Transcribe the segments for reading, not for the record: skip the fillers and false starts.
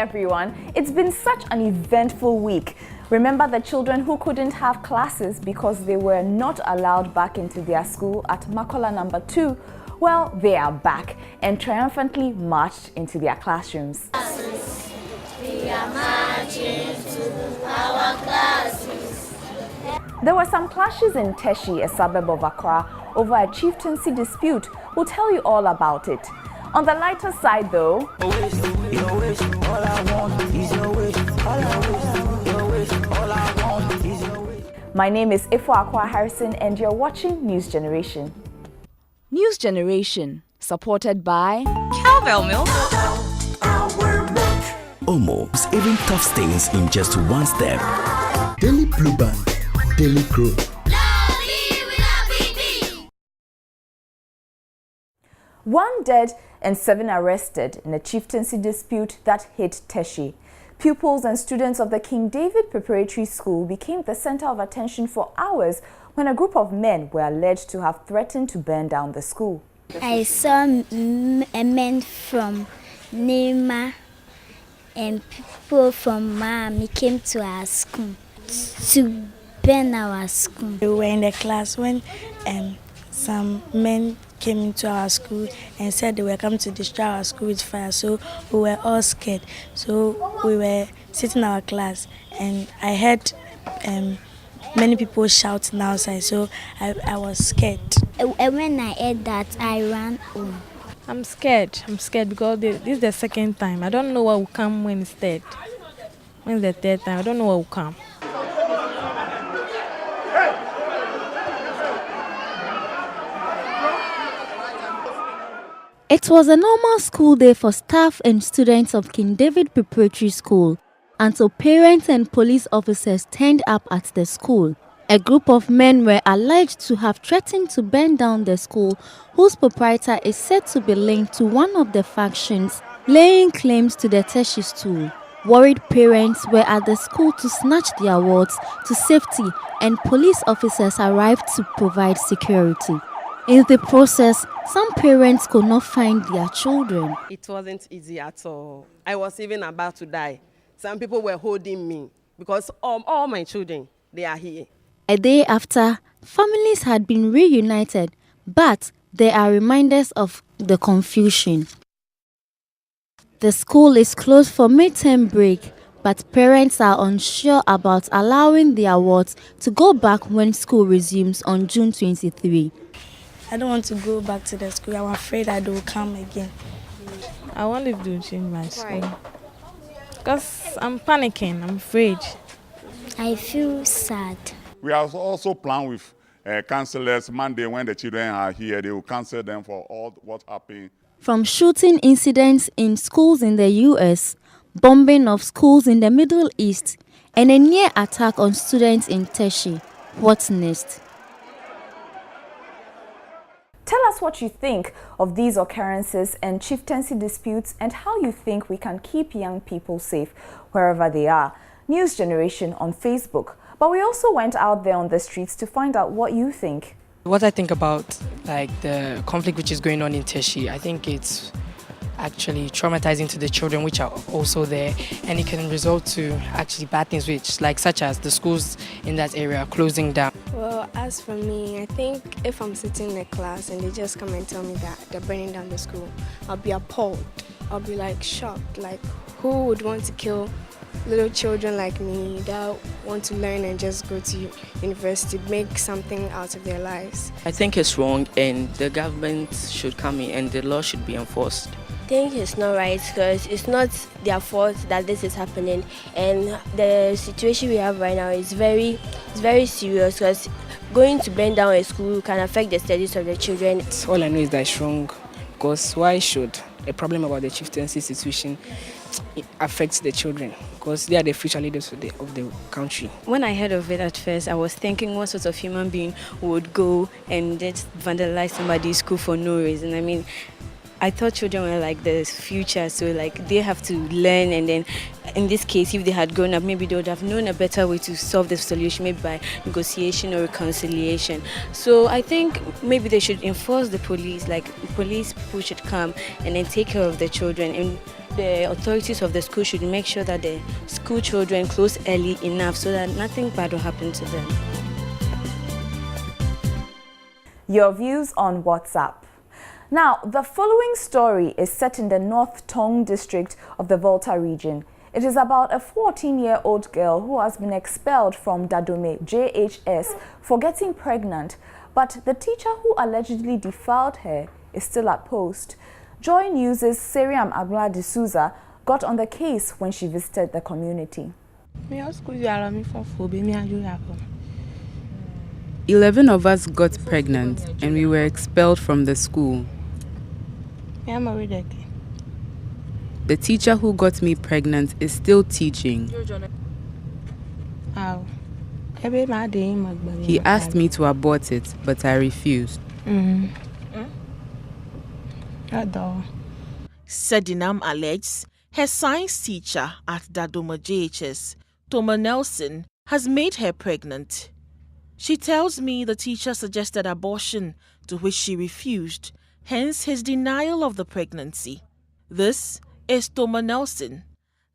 everyone. It's been such an eventful week. Remember the children who couldn't have classes because they were not allowed back into their school at Makola number 2? Well, they are back and triumphantly marched into their classrooms. We are marching to our classes. There were some clashes in Teshie, a suburb of Accra, over a chieftaincy dispute. We'll tell you all about it. On the lighter side though, my name is Ifo Akwa Harrison and you're watching News Generation. News Generation, supported by Cowbell Milk. Omo, saving tough stains in just one step. Daily Blue Band, Daily Grow. One dead and 7 arrested in a chieftaincy dispute that hit Teshie. Pupils and students of the King David Preparatory School became the center of attention for hours when a group of men were alleged to have threatened to burn down the school. I saw a man from Nema and people from Miami came to our school to burn our school. We were in the class when some men came into our school and said they were coming to destroy our school with fire, so we were all scared. So we were sitting in our class and I heard many people shouting outside, so I was scared. When I heard that, I ran home. I'm scared because this is the second time. I don't know what will come when it's third. When it's the third time, I don't know what will come. It was a normal school day for staff and students of King David Preparatory School until parents and police officers turned up at the school. A group of men were alleged to have threatened to burn down the school, whose proprietor is said to be linked to one of the factions laying claims to the Teshie stool. Worried parents were at the school to snatch their wards to safety, and police officers arrived to provide security. In the process, some parents could not find their children. It wasn't easy at all. I was even about to die. Some people were holding me because all my children, they are here. A day after, families had been reunited, but there are reminders of the confusion. The school is closed for midterm break, but parents are unsure about allowing their wards to go back when school resumes on June 23. I don't want to go back to the school. I'm afraid I will come again. I want to change my school. Because I'm panicking, I'm afraid. I feel sad. We have also planned with counselors Monday when the children are here. They will counsel them for all what happened. From shooting incidents in schools in the US, bombing of schools in the Middle East, and a near attack on students in Teshie, what's next? Tell us what you think of these occurrences and chieftaincy disputes and how you think we can keep young people safe wherever they are. News Generation on Facebook. But we also went out there on the streets to find out what you think. What I think about the conflict which is going on in Teshie, I think it's actually traumatizing to the children which are also there, and it can result to actually bad things such as the schools in that area closing down. Well, as for me, I think if I'm sitting in a class and they just come and tell me that they're burning down the school, I'll be appalled. I'll be shocked, who would want to kill little children like me that want to learn and just go to university, make something out of their lives. I think it's wrong and the government should come in and the law should be enforced. I think it's not right because it's not their fault that this is happening, and the situation we have right now is very serious because going to burn down a school can affect the studies of the children. All I know is that it's wrong because why should a problem about the chieftaincy situation affect the children? Because they are the future leaders of the country. When I heard of it at first, I was thinking what sort of human being would go and just vandalize somebody's school for no reason. I mean, I thought children were the future, so they have to learn, and then in this case, if they had grown up, maybe they would have known a better way to solve the solution, maybe by negotiation or reconciliation. So I think maybe they should enforce the police, police people should come and then take care of the children. And The authorities of the school should make sure that the school children close early enough so that nothing bad will happen to them. Your views on WhatsApp. Now, the following story is set in the North Tong district of the Volta region. It is about a 14-year-old girl who has been expelled from Dadome JHS for getting pregnant, but the teacher who allegedly defiled her is still at post. Joy News' Seriam Agla de Souza got on the case when she visited the community. 11 of us got pregnant and we were expelled from the school. The teacher who got me pregnant is still teaching. He asked me to abort it, but I refused. Sedinam alleges her science teacher at Dadoma JHS, Toma Nelson, has made her pregnant. She tells me the teacher suggested abortion, to which she refused, hence his denial of the pregnancy. This is Toma Nelson,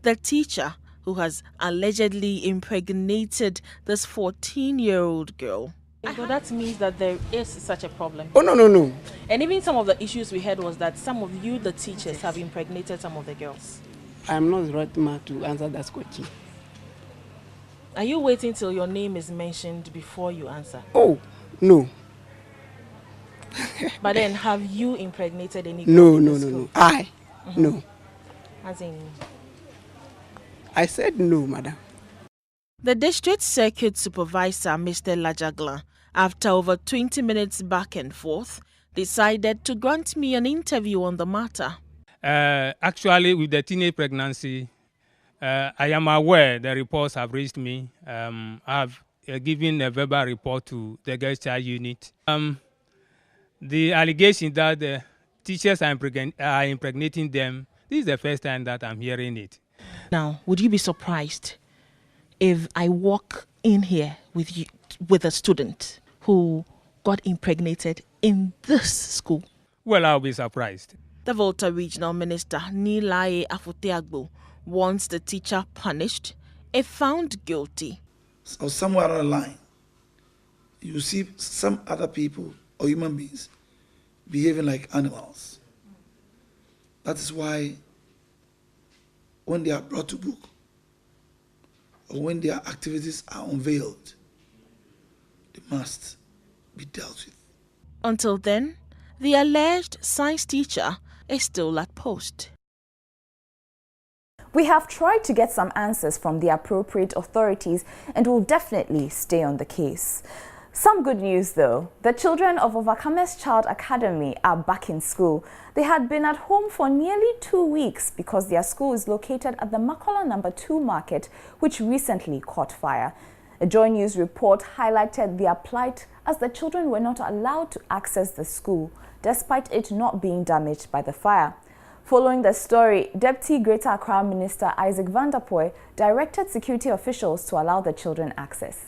the teacher who has allegedly impregnated this 14-year-old girl. So that means that there is such a problem. Oh, no. And even some of the issues we had was that some of you, the teachers, have impregnated some of the girls. I'm not the right man to answer that question. Are you waiting till your name is mentioned before you answer? Oh, no. But then, have you impregnated any girl? No. No. As in? I said no, madam. The district circuit supervisor, Mr. Lajagla, after over 20 minutes back and forth, decided to grant me an interview on the matter. Actually, with the teenage pregnancy, I am aware the reports have reached me. I have given a verbal report to the girls' child unit. The allegation that the teachers are impregnating them, this is the first time that I'm hearing it. Now, would you be surprised if I walk in here with a student who got impregnated in this school? Well, I'll be surprised. The Volta Regional Minister, Nilae Afoteagbo, wants the teacher punished if found guilty. So somewhere along the line, you see some other people or human beings behaving like animals. That is why when they are brought to book or when their activities are unveiled, they must be dealt with. Until then, the alleged science teacher is still at post. We have tried to get some answers from the appropriate authorities and will definitely stay on the case. Some good news though. The children of Overcomers Child Academy are back in school. They had been at home for nearly 2 weeks because their school is located at the Makola No. 2 market, which recently caught fire. A Joy News report highlighted their plight as the children were not allowed to access the school, despite it not being damaged by the fire. Following the story, Deputy Greater Accra Minister Isaac Vanderpoy directed security officials to allow the children access.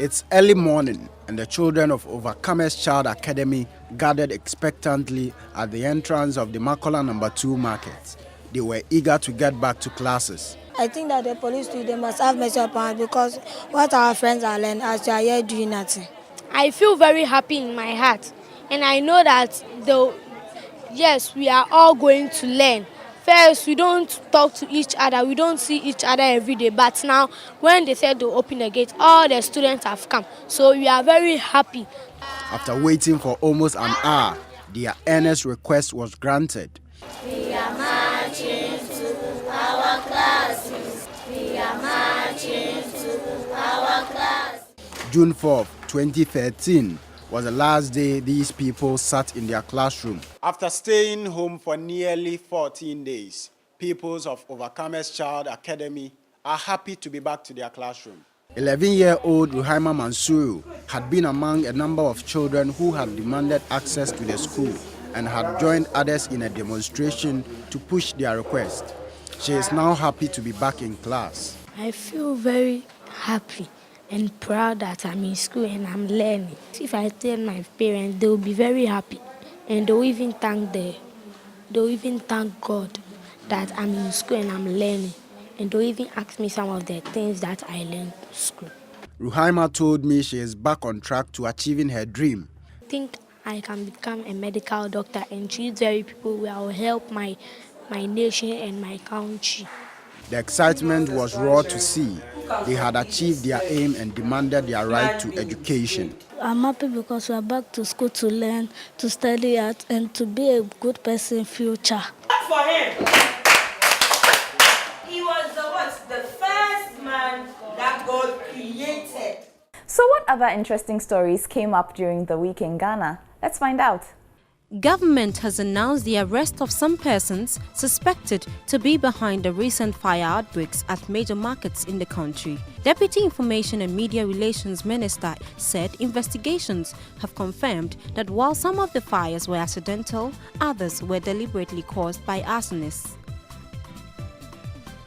It's early morning and the children of Overcomers Child Academy gathered expectantly at the entrance of the Makola No. 2 market. They were eager to get back to classes. I think that the police too, they must have mercy upon us because what our friends are learning as they are here doing nothing. I feel very happy in my heart, and I know that yes, we are all going to learn. First, we don't talk to each other, we don't see each other every day, but now when they said to open the gate, all the students have come, so we are very happy. After waiting for almost an hour, their earnest request was granted. We are marching to our classes. We are marching to our class. June 4th, 2013 was the last day these people sat in their classroom. After staying home for nearly 14 days, pupils of Overcomers Child Academy are happy to be back to their classroom. 11-year-old Ruhaima Mansuru had been among a number of children who had demanded access to the school and had joined others in a demonstration to push their request. She is now happy to be back in class. I feel very happy and proud that I'm in school and I'm learning. If I tell my parents, they will be very happy and they'll even thank God that I'm in school and I'm learning, and they'll even ask me some of the things that I learned in school. Ruhaima told me she is back on track to achieving her dream. I think I can become a medical doctor and treat very people who will help my nation and my country. The excitement was raw to see. They had achieved their aim and demanded their right to education. I'm happy because we are back to school to learn, to study art, and to be a good person in future. For him, he was the first man that God created. So what other interesting stories came up during the week in Ghana? Let's find out. Government has announced the arrest of some persons suspected to be behind the recent fire outbreaks at major markets in the country. Deputy Information and Media Relations Minister said investigations have confirmed that while some of the fires were accidental, others were deliberately caused by arsonists.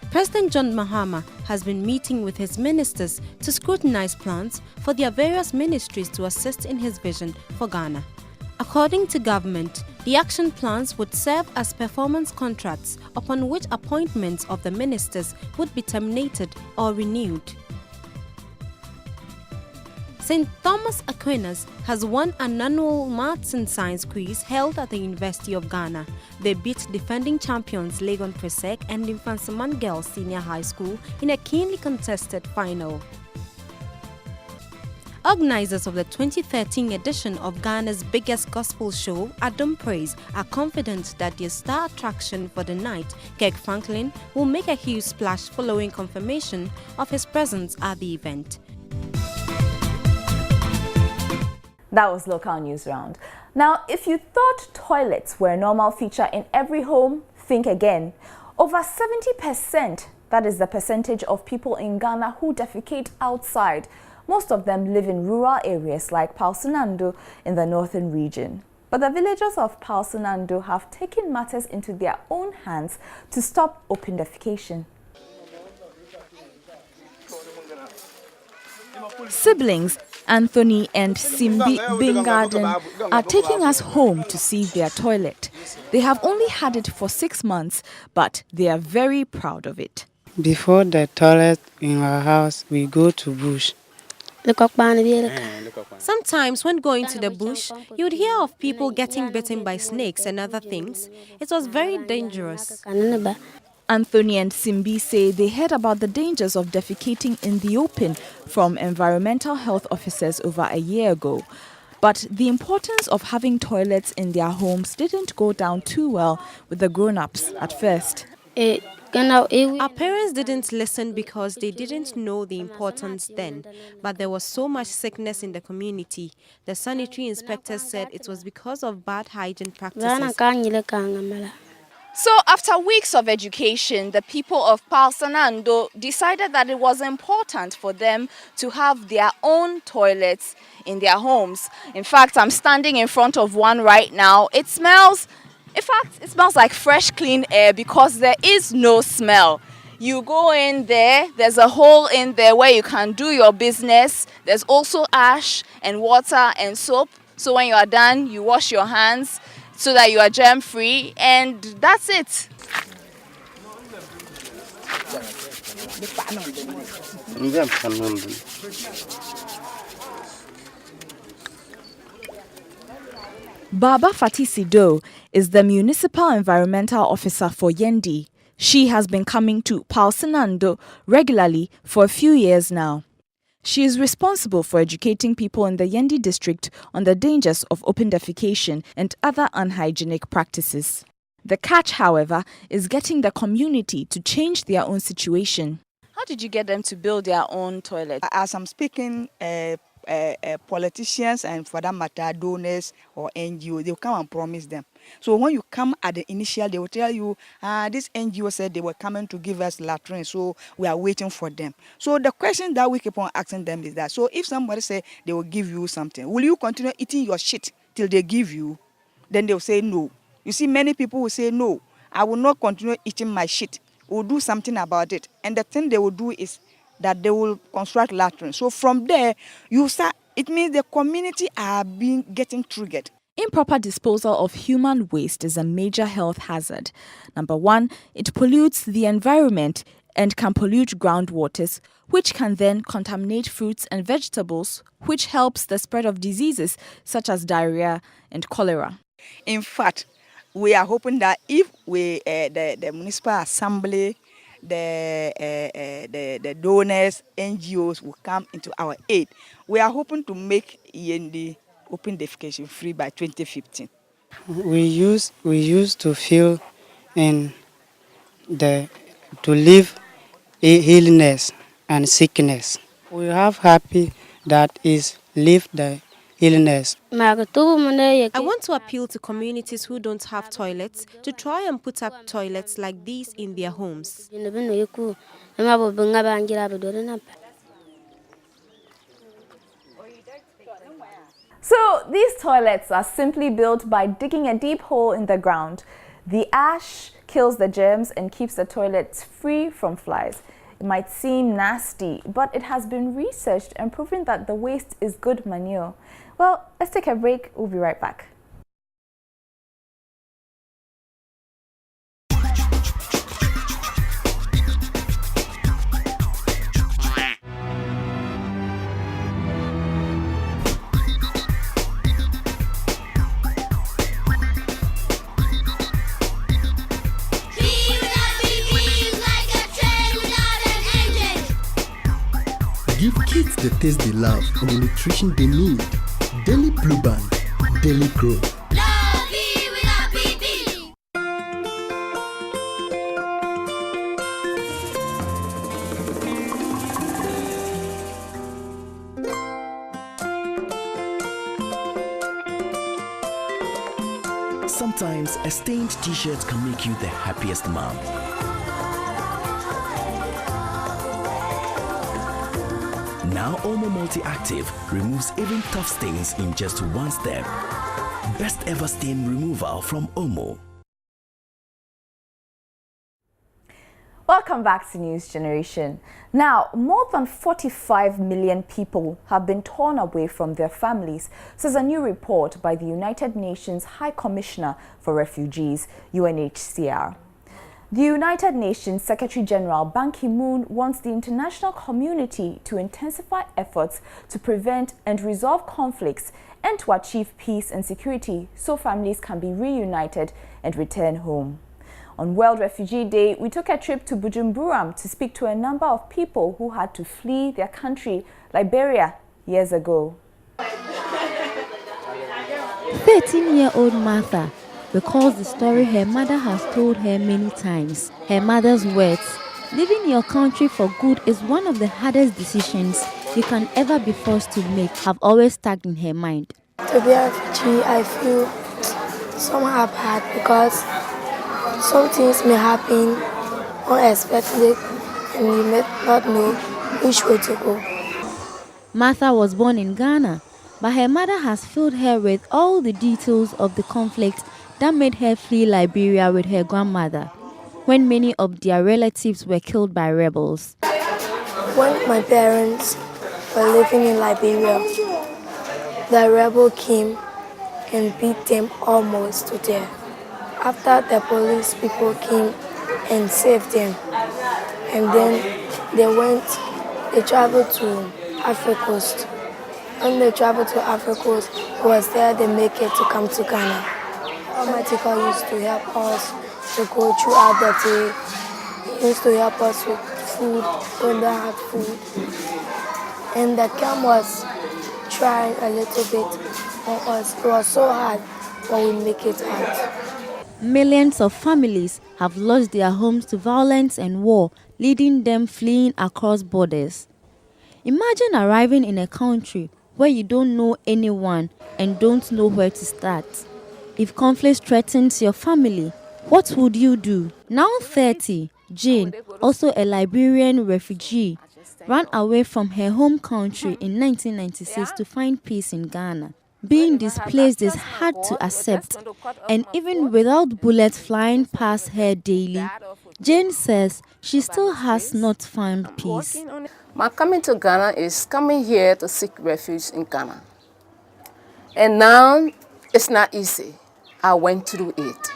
President John Mahama has been meeting with his ministers to scrutinize plans for their various ministries to assist in his vision for Ghana. According to government, the action plans would serve as performance contracts upon which appointments of the ministers would be terminated or renewed. St. Thomas Aquinas has won an annual Maths and Science quiz held at the University of Ghana. They beat defending champions Legon Presec and Infansaman Girls Senior High School in a keenly contested final. Organizers of the 2013 edition of Ghana's biggest gospel show, Adom Praise, are confident that their star attraction for the night, Kirk Franklin, will make a huge splash following confirmation of his presence at the event. That was Local News Round. Now, if you thought toilets were a normal feature in every home, think again. Over 70%, that is the percentage of people in Ghana who defecate outside. Most of them live in rural areas like Pausunando in the northern region. But the villagers of Pausunando have taken matters into their own hands to stop open defecation. Siblings Anthony and Simbi Bingarden are taking us home to see their toilet. They have only had it for 6 months, but they are very proud of it. Before the toilet in our house, we go to bush. Sometimes when going to the bush, you would hear of people getting bitten by snakes and other things. It was very dangerous. Anthony and Simbi say they heard about the dangers of defecating in the open from environmental health officers over a year ago. But the importance of having toilets in their homes didn't go down too well with the grown-ups at first. Our parents didn't listen because they didn't know the importance then, but there was so much sickness in the community. The sanitary inspectors said it was because of bad hygiene practices. So after weeks of education, the people of Pausunando decided that it was important for them to have their own toilets in their homes. In fact, I'm standing in front of one right now. It smells like fresh, clean air because there is no smell. You go in there, there's a hole in there where you can do your business. There's also ash and water and soap. So when you are done, you wash your hands so that you are germ-free, and that's it. Baba Fati Sido is the Municipal Environmental Officer for Yendi. She has been coming to Pausunando regularly for a few years now. She is responsible for educating people in the Yendi district on the dangers of open defecation and other unhygienic practices. The catch, however, is getting the community to change their own situation. How did you get them to build their own toilet? As I'm speaking, politicians and for that matter donors or NGO, they'll come and promise them. So when you come at the initial, they will tell you, this NGO said they were coming to give us latrine, so we are waiting for them. So the question that we keep on asking them is that, so if somebody say they will give you something, will you continue eating your shit till they give you? Then they'll say no. You see, many people will say no, I will not continue eating my shit. We'll do something about it. And the thing they will do is that they will construct latrine. So from there, you start, it means the community are getting triggered. Improper disposal of human waste is a major health hazard. Number one, it pollutes the environment and can pollute groundwaters, which can then contaminate fruits and vegetables, which helps the spread of diseases such as diarrhea and cholera. In fact, we are hoping that if the municipal assembly, the donors, NGOs will come into our aid, we are hoping to make Yendi open defecation free by 2015. We used to feel in to live illness and sickness. We have happy that is live the illness. I want to appeal to communities who don't have toilets to try and put up toilets like these in their homes. So these toilets are simply built by digging a deep hole in the ground. The ash kills the germs and keeps the toilets free from flies. It might seem nasty, but it has been researched and proven that the waste is good manure. Well, let's take a break. We'll be right back. Give kids the taste they love and the nutrition they need. Daily Blue Band, Daily Growth. Sometimes a stained t-shirt can make you the happiest mom. Now Omo Multi-Active removes even tough stains in just one step. Best ever stain removal from Omo. Welcome back to News Generation. Now, more than 45 million people have been torn away from their families, says a new report by the United Nations High Commissioner for Refugees, UNHCR. The United Nations Secretary General Ban Ki-moon wants the international community to intensify efforts to prevent and resolve conflicts and to achieve peace and security so families can be reunited and return home. On World Refugee Day, we took a trip to Bujumbura to speak to a number of people who had to flee their country, Liberia, years ago. 13-year-old Martha recalls the story her mother has told her many times. Her mother's words, "Leaving your country for good is one of the hardest decisions you can ever be forced to make," have always stuck in her mind. To be a refugee, I feel somehow bad because some things may happen unexpectedly and you may not know which way to go. Martha was born in Ghana, but her mother has filled her with all the details of the conflict that made her flee Liberia with her grandmother, when many of their relatives were killed by rebels. When my parents were living in Liberia, the rebel came and beat them almost to death. After the police people came and saved them, and then they traveled to Africa Coast. When they traveled to Africa Coast, it was there they make it to come to Ghana. Almighty used to help us to go throughout the day. He used to help us with food when they had food. And the camp was trying a little bit on us. It was so hard, but we make it out. Millions of families have lost their homes to violence and war, leading them fleeing across borders. Imagine arriving in a country where you don't know anyone and don't know where to start. If conflict threatens your family, what would you do? Now 30, Jane, also a Liberian refugee, ran away from her home country in 1996 to find peace in Ghana. Being displaced is hard to accept, and even without bullets flying past her daily, Jane says she still has not found peace. My coming to Ghana is coming here to seek refuge in Ghana. And now It's not easy. I went through it.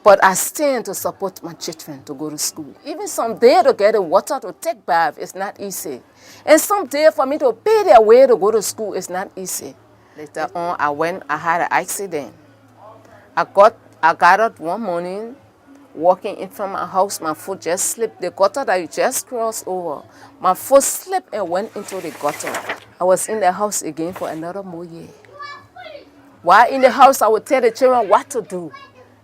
But I stand to support my children to go to school. Even someday to get the water to take bath is not easy. And someday for me to pay their way to go to school is not easy. Later on, I had an accident. I got up one morning, walking in from my house, my foot just slipped. The gutter that you just crossed over, my foot slipped and went into the gutter. I was in the house again for another more year. While in the house, I would tell the children what to do,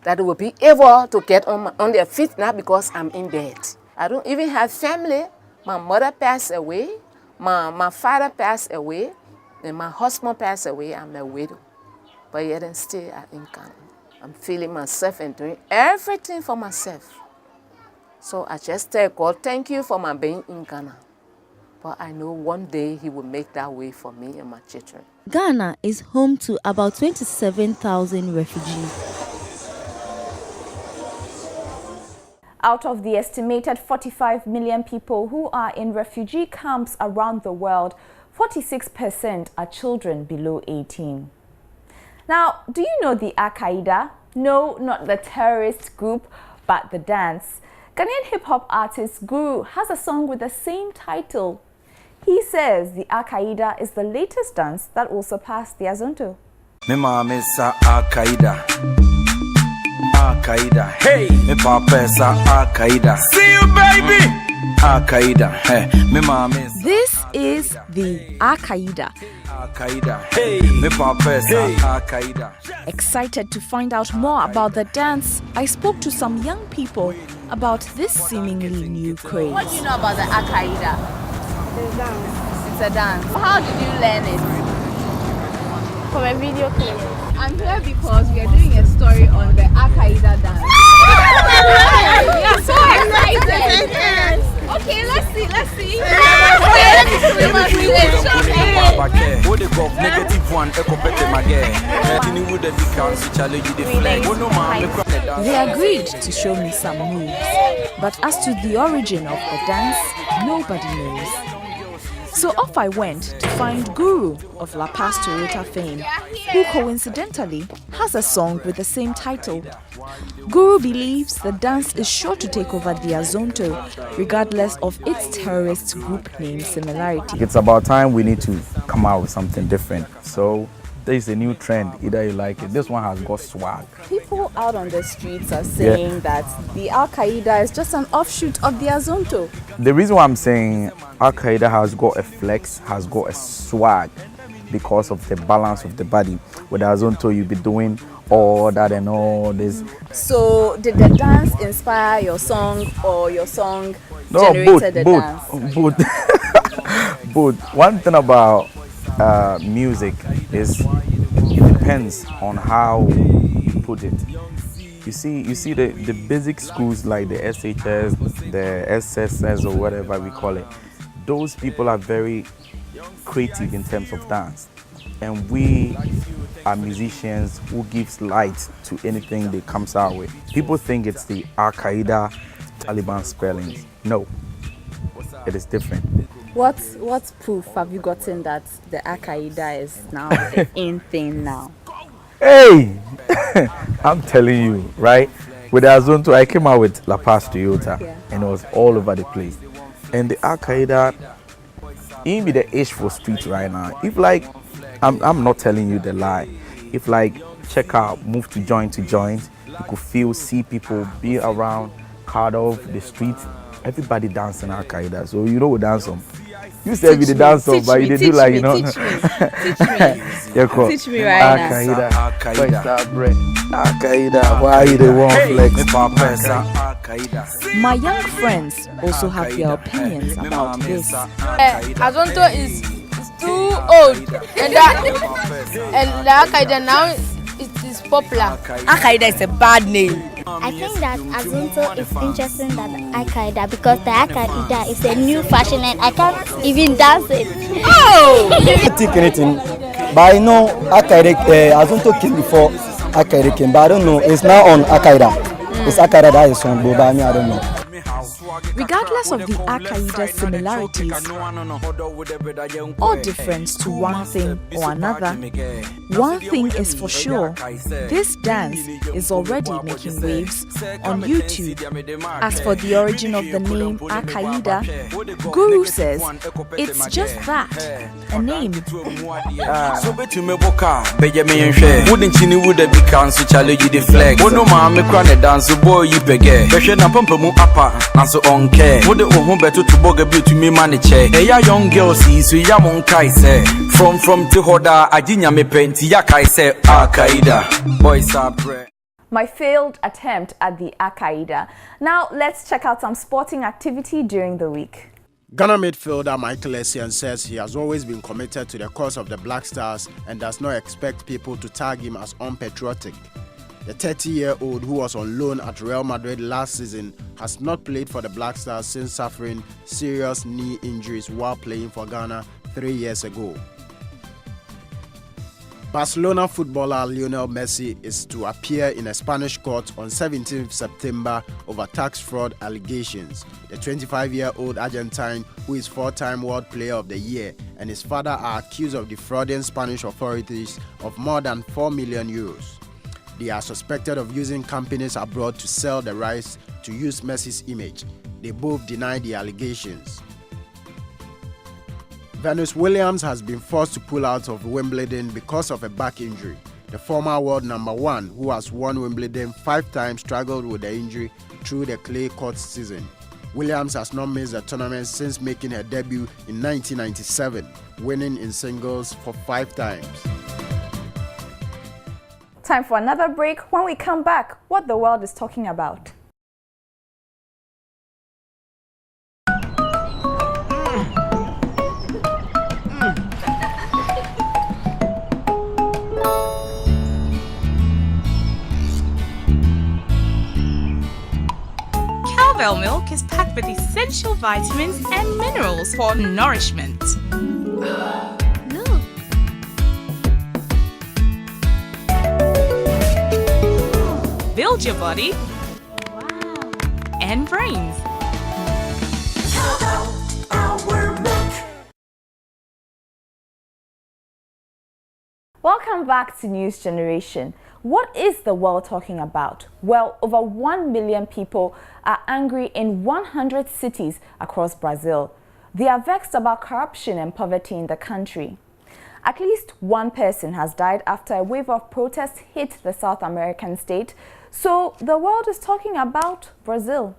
that they will be able to get on their feet now because I'm in bed. I don't even have family. My mother passed away, my father passed away, and my husband passed away. I'm a widow. But yet and still I'm in Ghana. I'm feeling myself and doing everything for myself. So I just tell God, thank you for my being in Ghana. But I know one day He will make that way for me and my children. Ghana is home to about 27,000 refugees. Out of the estimated 45 million people who are in refugee camps around the world, 46% are children below 18. Now, do you know the Al-Qaeda? No, not the terrorist group, but the dance. Ghanaian hip-hop artist Guru has a song with the same title. He says the Al-Qaeda is the latest dance that will surpass the Azonto. Me mama sa Al-Qaeda. Al-Qaeda, hey, me papa sa Al-Qaeda. See you, baby. Al-Qaeda, hey, me mama. This is the Al-Qaeda. Al-Qaeda, hey, me papa sa Al-Qaeda. Excited to find out more about the dance, I spoke to some young people about this seemingly new craze. What do you know about the Al-Qaeda? It's a dance. It's a dance. How did you learn it? From a video clip. I'm here because we are doing a story on the Al-Qaeda dance. We are so excited. Yes. Okay, let's see. They agreed to show me some moves, but as to the origin of the dance, nobody knows. So off I went to find Guru of La Paz Toyota fame, who coincidentally has a song with the same title. Guru believes the dance is sure to take over the Azonto, regardless of its terrorist group name similarity. It's about time we need to come out with something different. So there is a new trend, either you like it. This one has got swag. People out on the streets are saying that the Al-Qaeda is just an offshoot of the Azonto. The reason why I'm saying Al-Qaeda has got a flex, has got a swag, because of the balance of the body. With Azonto, you'll be doing all that and all this. So did the dance inspire your song, or your song generated the dance? Both. One thing about music is it depends on how you put it. You see the basic schools like the SHS, the SSS or whatever we call it, those people are very creative in terms of dance. And we are musicians who gives light to anything they comes out with. People think it's the Al-Qaeda Taliban spellings. No, it is different. What proof have you gotten that the Al-Qaeda is now the in thing now? Hey, I'm telling you, right? With the Azonto, I came out with La Paz Toyota, and it was all over the place. And the Al-Qaeda, even be the age for street right now. If like, I'm not telling you the lie. If like, check out, move to joint, you could see people be around, part of the street, everybody dancing Al-Qaeda. So you know we dance on. You said we the dance on, but you did like, you know. Teach me. Teach me right now. Al-Qaeda, why you the one flex? My young friends also have their opinions about this. Azonto is too old, and the Al-Qaeda now it is popular. Al-Qaeda is a bad name. I think that Azonto is interesting than Al-Qaeda because the Al-Qaeda is a new fashion and I can't even dance it. Oh! I don't think anything, but I know Azonto came before Al-Qaeda came, but I don't know. It's now on Al-Qaeda. It's Al-Qaeda that is on, but I don't know. Regardless of the Al-Qaeda similarities or difference to one thing or another, one thing is for sure, this dance is already making waves on YouTube. As for the origin of the name Al-Qaeda, Guru says it's just that, a name. So betu me boka beje me nhwe wouldn't chini would be can so challenge the flex wono ma me kra ne dance boy yi pege behwe na pampa mu apa anso on care would ohun betu to boga bi to me manage e ya young girls so ya mon kai say from to hoda aginya me penti ya kai say Al-Qaeda boys are pre. My failed attempt at the Al-Qaeda. Now let's check out some sporting activity during the week. Ghana midfielder Michael Essien says he has always been committed to the cause of the Black Stars and does not expect people to tag him as unpatriotic. The 30-year-old, who was on loan at Real Madrid last season, has not played for the Black Stars since suffering serious knee injuries while playing for Ghana 3 years ago. Barcelona footballer Lionel Messi is to appear in a Spanish court on 17 September over tax fraud allegations. The 25-year-old Argentine, who is four-time World Player of the Year, and his father are accused of defrauding Spanish authorities of more than 4 million euros. They are suspected of using companies abroad to sell the rights to use Messi's image. They both deny the allegations. Venus Williams has been forced to pull out of Wimbledon because of a back injury. The former world number one, who has won Wimbledon 5 times, struggled with the injury through the clay court season. Williams has not missed the tournament since making her debut in 1997, winning in singles for 5 times. Time for another break. When we come back, what the world is talking about. Cowbell milk is packed with essential vitamins and minerals for nourishment. Build your body and brains. Welcome back to News Generation. What is the world talking about? Well, over 1 million people are angry in 100 cities across Brazil. They are vexed about corruption and poverty in the country. At least one person has died after a wave of protests hit the South American state. So the world is talking about Brazil.